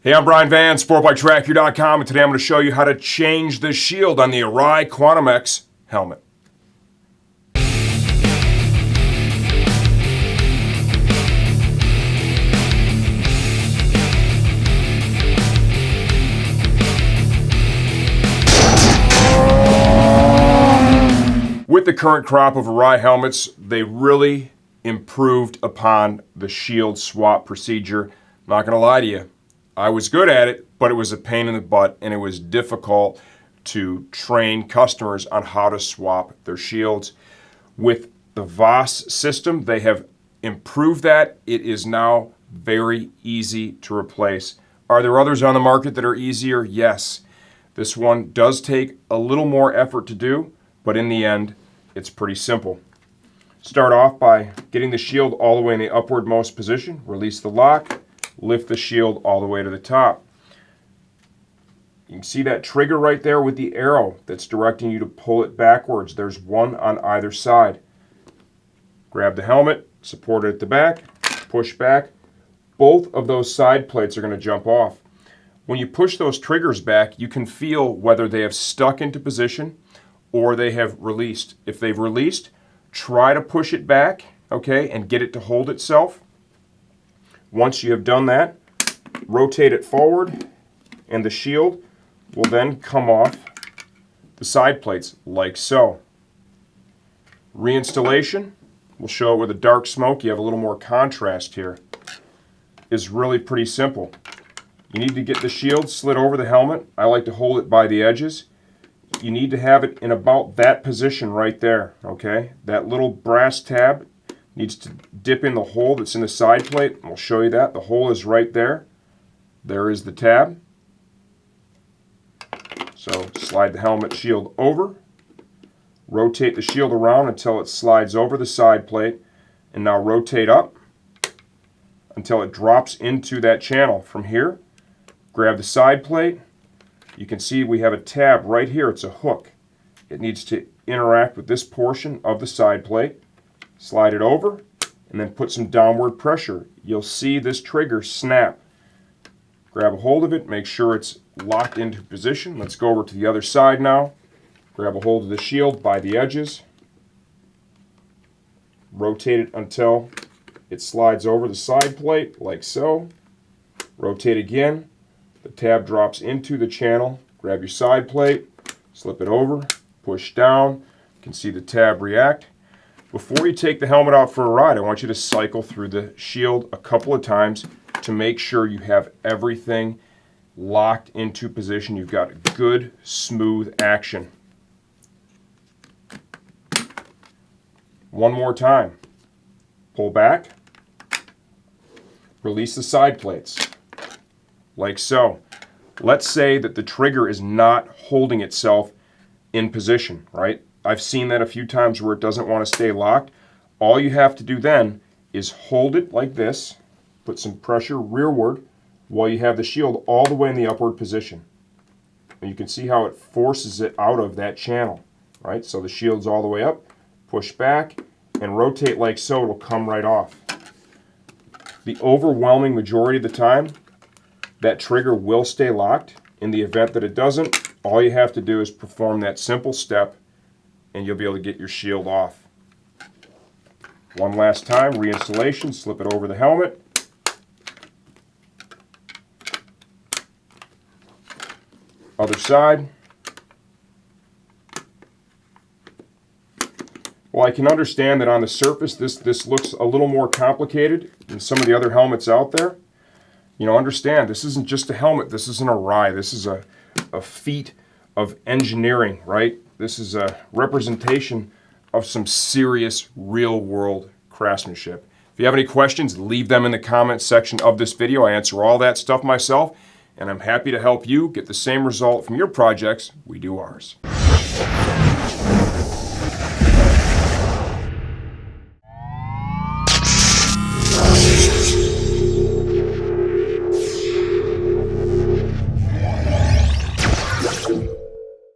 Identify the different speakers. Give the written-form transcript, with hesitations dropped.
Speaker 1: Hey, I'm Brian Van, SportbikeTrackYou.com, and today I'm going to show you how to change the shield on the Arai Quantam-X helmet. With the current crop of Arai helmets, they really improved upon the shield swap procedure. I'm not going to lie to you. I was good at it, but it was a pain in the butt, and it was difficult to train customers on how to swap their shields. With the VOS system, they have improved that. It is now very easy to replace. Are there others on the market that are easier? Yes. This one does take a little more effort to do, but in the end, it's pretty simple. Start off by getting the shield all the way in the upwardmost position. Release the lock. Lift the shield all the way to the top. You can see that trigger right there with the arrow that's directing you to pull it backwards. There's one on either side. Grab the helmet, support it at the back, push back. Both of those side plates are going to jump off. When you push those triggers back, you can feel whether they have stuck into position or they have released. If they've released, try to push it back, okay, and get it to hold itself. Once you have done that, rotate it forward, and the shield will then come off the side plates like so. Reinstallation, we'll show it with a dark smoke. You have a little more contrast here. Is really pretty simple. You need to get the shield slid over the helmet. I like to hold it by the edges. You need to have it in about that position right there, okay? That little brass tab needs to dip in the hole that's in the side plate. I'll show you that. The hole is right there. There is the tab. So slide the helmet shield over. Rotate the shield around until it slides over the side plate. And now rotate up until it drops into that channel. From here, grab the side plate. You can see we have a tab right here. It's a hook. It needs to interact with this portion of the side plate. Slide it over, and then put some downward pressure. You'll see this trigger snap. Grab a hold of it, make sure it's locked into position. Let's go over to the other side now. Grab a hold of the shield by the edges. Rotate it until it slides over the side plate, like so. Rotate again. The tab drops into the channel. Grab your side plate, slip it over, push down. You can see the tab react. Before you take the helmet out for a ride, I want you to cycle through the shield a couple of times to make sure you have everything locked into position. You've got good, smooth action. One more time. Pull back. Release the side plates, like so. Let's say that the trigger is not holding itself in position, right? I've seen that a few times where it doesn't want to stay locked. All you have to do then is hold it like this, put some pressure rearward while you have the shield all the way in the upward position. And you can see how it forces it out of that channel, right? So the shield's all the way up, push back, and rotate like so, it'll come right off. The overwhelming majority of the time, that trigger will stay locked. In the event that it doesn't, all you have to do is perform that simple step and you'll be able to get your shield off. One last time, reinstallation, slip it over the helmet. Other side. Well, I can understand that on the surface this looks a little more complicated than some of the other helmets out there. You know, understand, this isn't just a helmet, this is an Arai. This is a feat of engineering, right? This is a representation of some serious real-world craftsmanship. If you have any questions, leave them in the comments section of this video. I answer all that stuff myself, and I'm happy to help you get the same result from your projects we do ours.